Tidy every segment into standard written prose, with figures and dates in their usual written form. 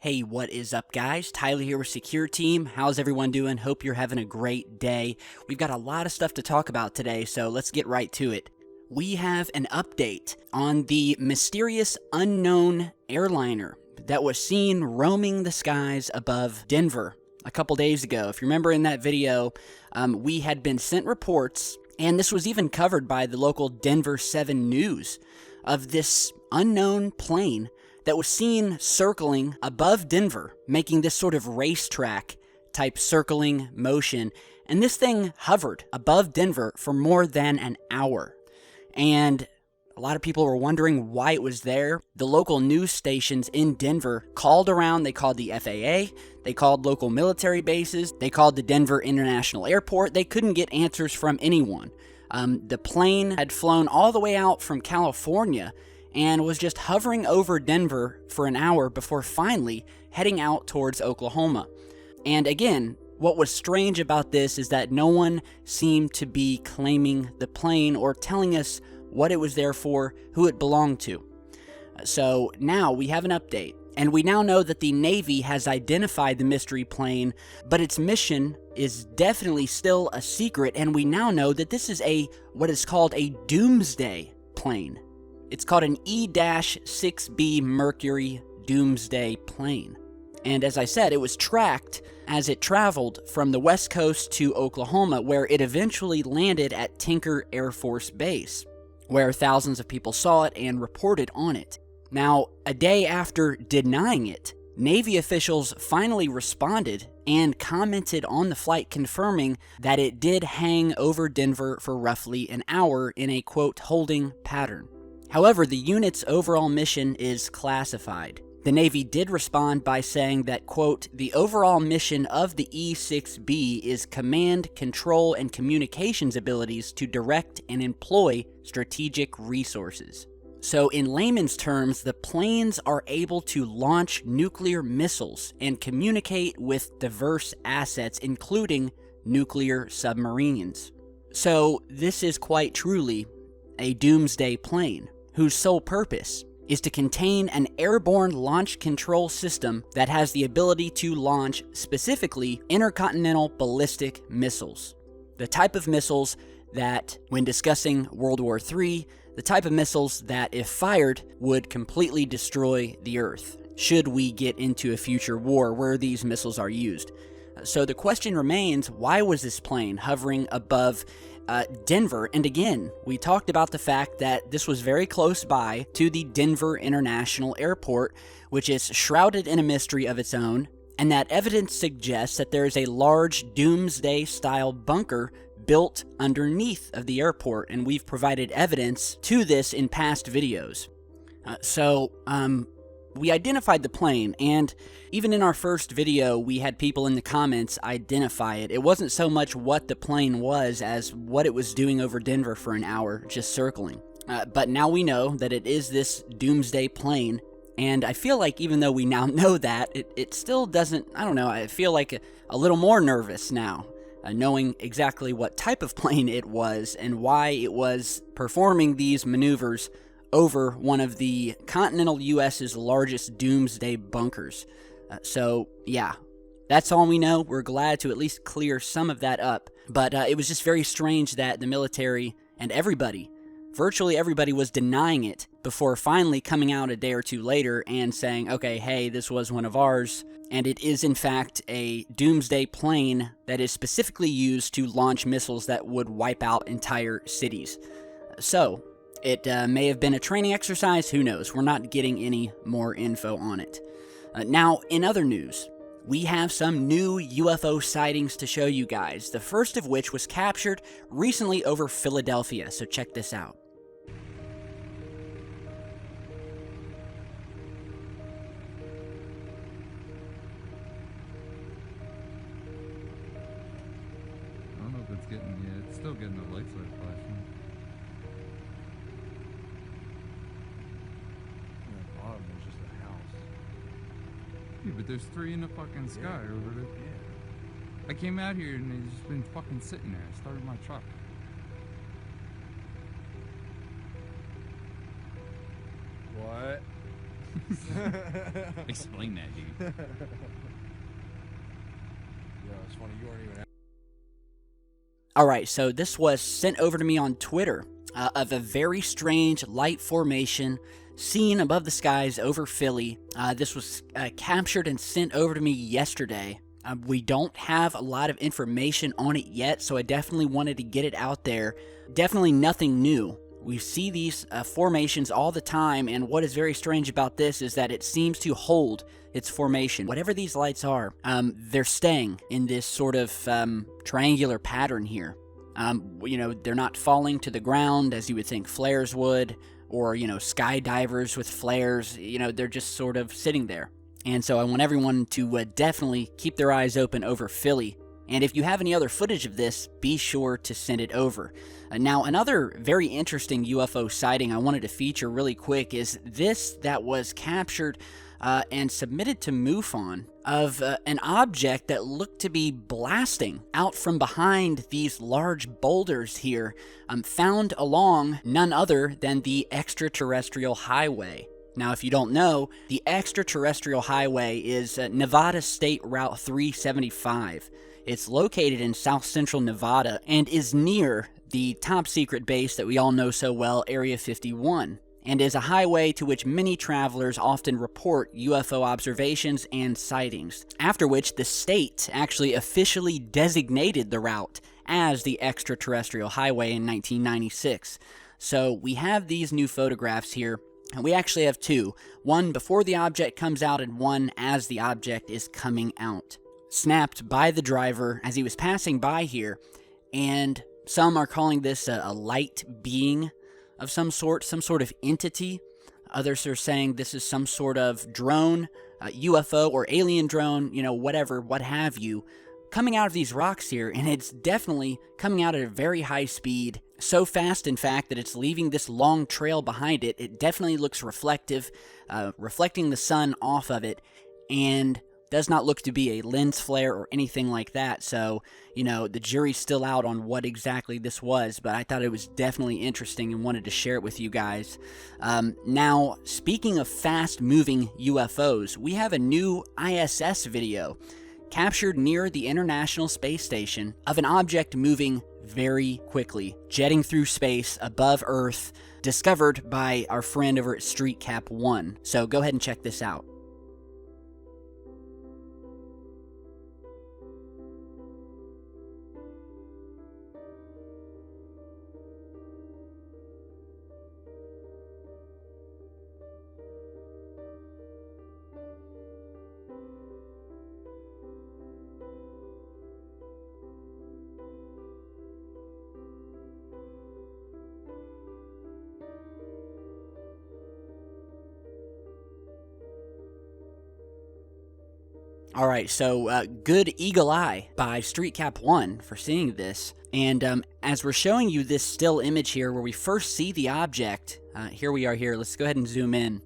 Hey, what is up, guys? Tyler here with Secureteam. How's everyone doing? Hope you're having a great day. We've got a lot of stuff to talk about today, so let's get right to it. We have an update on the mysterious unknown airliner that was seen roaming the skies above Denver a couple days ago. If you remember in that video, we had been sent reports, and this was even covered by the local Denver 7 News, of this unknown plane that was seen circling above Denver, making this sort of racetrack type circling motion. And this thing hovered above Denver for more than an hour. And a lot of people were wondering why it was there. The local news stations in Denver called around. They called the FAA. They called local military bases. They called the Denver International Airport. They couldn't get answers from anyone. The plane had flown all the way out from California and was just hovering over Denver for an hour before finally heading out towards Oklahoma. And again, what was strange about this is that no one seemed to be claiming the plane or telling us what it was there for, who it belonged to. So now we have an update, and we now know that the Navy has identified the mystery plane, but its mission is definitely still a secret, and we now know that this is what is called a DOOMSDAY plane. It's called an E-6B Mercury Doomsday plane. And as I said, it was tracked as it traveled from the West Coast to Oklahoma, where it eventually landed at Tinker Air Force Base, where thousands of people saw it and reported on it. Now, a day after denying it, Navy officials finally responded and commented on the flight, confirming that it did hang over Denver for roughly an hour in a, quote, holding pattern. However, the unit's overall mission is classified. The Navy did respond by saying that, quote, the overall mission of the E-6B is command, control, and communications abilities to direct and employ strategic resources. So in layman's terms, the planes are able to launch nuclear missiles and communicate with diverse assets, including nuclear submarines. So this is quite truly a doomsday plane, whose sole purpose is to contain an airborne launch control system that has the ability to launch specifically intercontinental ballistic missiles. The type of missiles that, when discussing World War III, the type of missiles that, if fired, would completely destroy the Earth, should we get into a future war where these missiles are used. So the question remains, why was this plane hovering above Denver? And again, we talked about the fact that this was very close by to the Denver International Airport, which is shrouded in a mystery of its own, and that evidence suggests that there is a large doomsday-style bunker built underneath of the airport, and we've provided evidence to this in past videos. We identified the plane, and even in our first video, we had people in the comments identify it. It wasn't so much what the plane was as what it was doing over Denver for an hour, just circling. But now we know that it is this doomsday plane, and I feel like even though we now know that, it still doesn't, I don't know, I feel like a little more nervous now, knowing exactly what type of plane it was and why it was performing these maneuvers over one of the continental U.S.'s largest doomsday bunkers. So, yeah, that's all we know. We're glad to at least clear some of that up. But it was just very strange that the military and everybody, virtually everybody, was denying it before finally coming out a day or two later and saying, okay, hey, this was one of ours. And it is, in fact, a doomsday plane that is specifically used to launch missiles that would wipe out entire cities. So it may have been a training exercise, who knows? We're not getting any more info on it. Now, in other news, we have some new UFO sightings to show you guys, the first of which was captured recently over Philadelphia, so check this out. I don't know if it's getting, yeah, it's still getting the lights like flashing. Yeah, but there's three in the fucking sky over there. Yeah. I came out here and they've just been fucking sitting there. I started my truck. What? Explain that, dude. Yeah, it's funny, you weren't even. Alright, so this was sent over to me on Twitter of a very strange light formation seen above the skies over Philly. This was captured and sent over to me yesterday. We don't have a lot of information on it yet, so I definitely wanted to get it out there. Definitely nothing new. We see these formations all the time, and what is very strange about this is that it seems to hold its formation. Whatever these lights are, they're staying in this sort of triangular pattern here. You know, they're not falling to the ground as you would think flares would, or, you know, skydivers with flares. You know, they're just sort of sitting there. And so I want everyone to definitely keep their eyes open over Philly. And if you have any other footage of this, be sure to send it over. Now, another very interesting UFO sighting I wanted to feature really quick is this that was captured and submitted to MUFON of an object that looked to be blasting out from behind these large boulders here, found along none other than the extraterrestrial highway. Now, if you don't know, the extraterrestrial highway is Nevada State Route 375. It's located in south central Nevada and is near the top secret base that we all know so well, Area 51, and is a highway to which many travelers often report UFO observations and sightings, after which the state actually officially designated the route as the extraterrestrial highway in 1996. So we have these new photographs here. And we actually have two, one before the object comes out and one as the object is coming out, snapped by the driver as he was passing by here. And some are calling this a light being of some sort of entity. Others are saying this is some sort of drone, UFO or alien drone, you know, whatever, what have you, coming out of these rocks here. And it's definitely coming out at a very high speed. So fast, in fact, that it's leaving this long trail behind it. It definitely looks reflective, reflecting the sun off of it, and does not look to be a lens flare or anything like that. So, you know, the jury's still out on what exactly this was, but I thought it was definitely interesting and wanted to share it with you guys. Now, speaking of fast-moving UFOs, we have a new ISS video captured near the International Space Station of an object moving very quickly, jetting through space above Earth, discovered by our friend over at StreetCap 1. So go ahead and check this out. Alright, so good eagle eye by StreetCap 1 for seeing this. And as we're showing you this still image here where we first see the object, here we are here, let's go ahead and zoom in.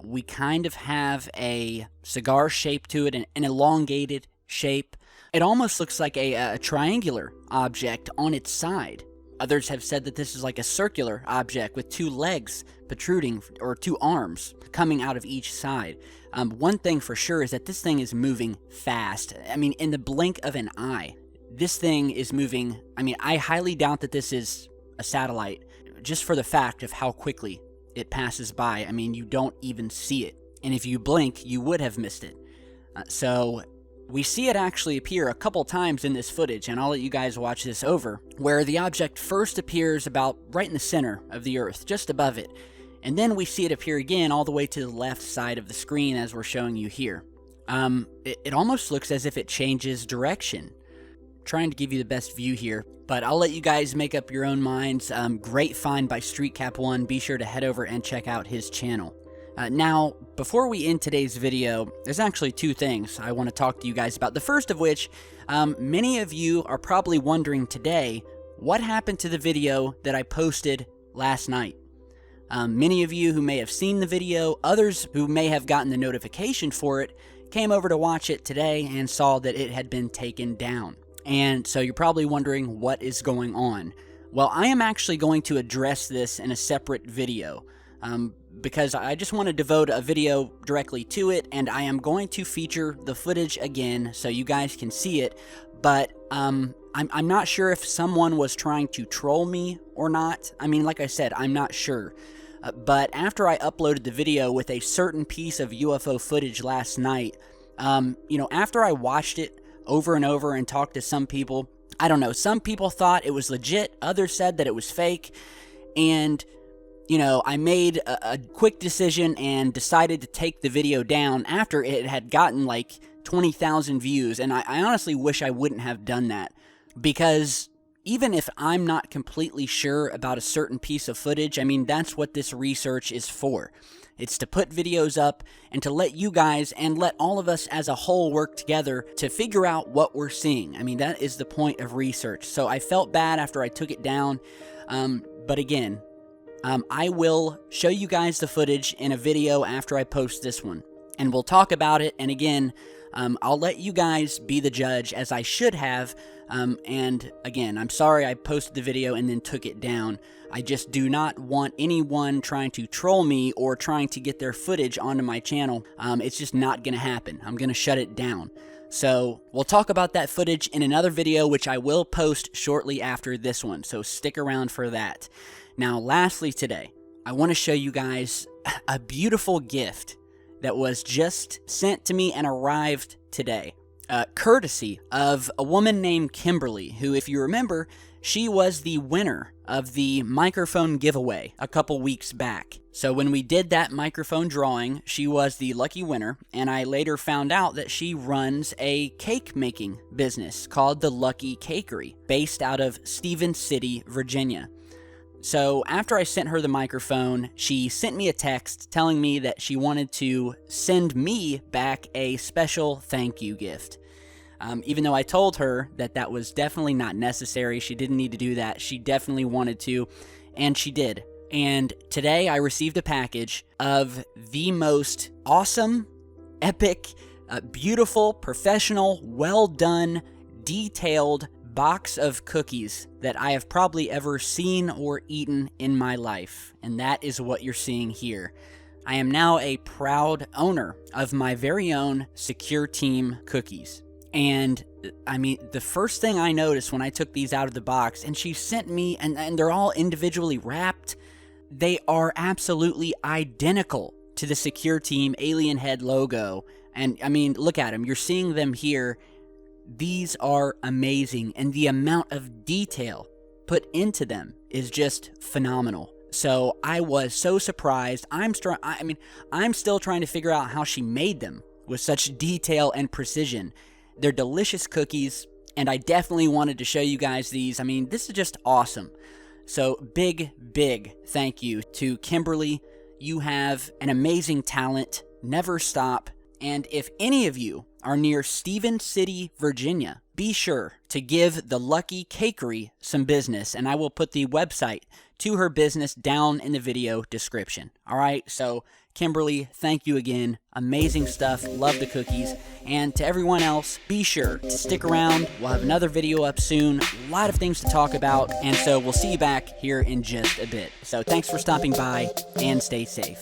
We kind of have a cigar shape to it, an elongated shape. It almost looks like a triangular object on its side. Others have said that this is like a circular object with two legs protruding, or two arms coming out of each side. One thing for sure is that this thing is moving fast. I mean, in the blink of an eye, this thing is moving. I mean, I highly doubt that this is a satellite, just for the fact of how quickly it passes by. I mean, you don't even see it. And if you blink, you would have missed it. So we see it actually appear a couple times in this footage, and I'll let you guys watch this over, where the object first appears about right in the center of the Earth, just above it. And then we see it appear again all the way to the left side of the screen as we're showing you here. It almost looks as if it changes direction. Trying to give you the best view here, but I'll let you guys make up your own minds. Great find by StreetCap 1. Be sure to head over and check out his channel. Now, before we end today's video, there's actually two things I want to talk to you guys about. The first of which, many of you are probably wondering today, what happened to the video that I posted last night? Many of you who may have seen the video, others who may have gotten the notification for it, came over to watch it today and saw that it had been taken down. And so you're probably wondering what is going on. Well, I am actually going to address this in a separate video. because I just want to devote a video directly to it, and I am going to feature the footage again so you guys can see it. But I'm not sure if someone was trying to troll me or not. I mean, like I said, I'm not sure. But after I uploaded the video with a certain piece of UFO footage last night, you know, after I watched it over and over and talked to some people, I don't know, some people thought it was legit, others said that it was fake, and, you know, I made a quick decision and decided to take the video down after it had gotten like 20,000 views, and I honestly wish I wouldn't have done that, because even if I'm not completely sure about a certain piece of footage, I mean, that's what this research is for. It's to put videos up and to let you guys and let all of us as a whole work together to figure out what we're seeing. I mean, that is the point of research. So I felt bad after I took it down, but again, I will show you guys the footage in a video after I post this one, and we'll talk about it, and again, I'll let you guys be the judge, as I should have, and again, I'm sorry I posted the video and then took it down. I just do not want anyone trying to troll me or trying to get their footage onto my channel. It's just not going to happen. I'm going to shut it down. So we'll talk about that footage in another video, which I will post shortly after this one, so stick around for that. Now, lastly today, I want to show you guys a beautiful gift that was just sent to me and arrived today, courtesy of a woman named Kimberly, who, if you remember, she was the winner of the microphone giveaway a couple weeks back. So when we did that microphone drawing, she was the lucky winner, and I later found out that she runs a cake making business called the Lucky Cakery, based out of Stevens City, Virginia. So after I sent her the microphone, she sent me a text telling me that she wanted to send me back a special thank you gift. Even though I told her that that was definitely not necessary, she didn't need to do that, she definitely wanted to, and she did. And today I received a package of the most awesome, epic, beautiful, professional, well done, detailed box of cookies that I have probably ever seen or eaten in my life, and that is what you're seeing here. I am now a proud owner of my very own Secureteam cookies, and I mean, the first thing I noticed when I took these out of the box, and she sent me, and they're all individually wrapped, they are absolutely identical to the Secureteam alien head logo, and I mean, look at them, you're seeing them here. These are amazing, and the amount of detail put into them is just phenomenal. So I was so surprised. I'm still trying to figure out how she made them with such detail and precision. They're delicious cookies, and I definitely wanted to show you guys these. I mean, this is just awesome. So big, big thank you to Kimberly. You have an amazing talent. Never stop. And if any of you are near Stevens City, Virginia, be sure to give the Lucky Cakery some business, and I will put the website to her business down in the video description. All right, so Kimberly, thank you again. Amazing stuff. Love the cookies. And to everyone else, be sure to stick around. We'll have another video up soon. A lot of things to talk about, and so we'll see you back here in just a bit. So thanks for stopping by, and stay safe.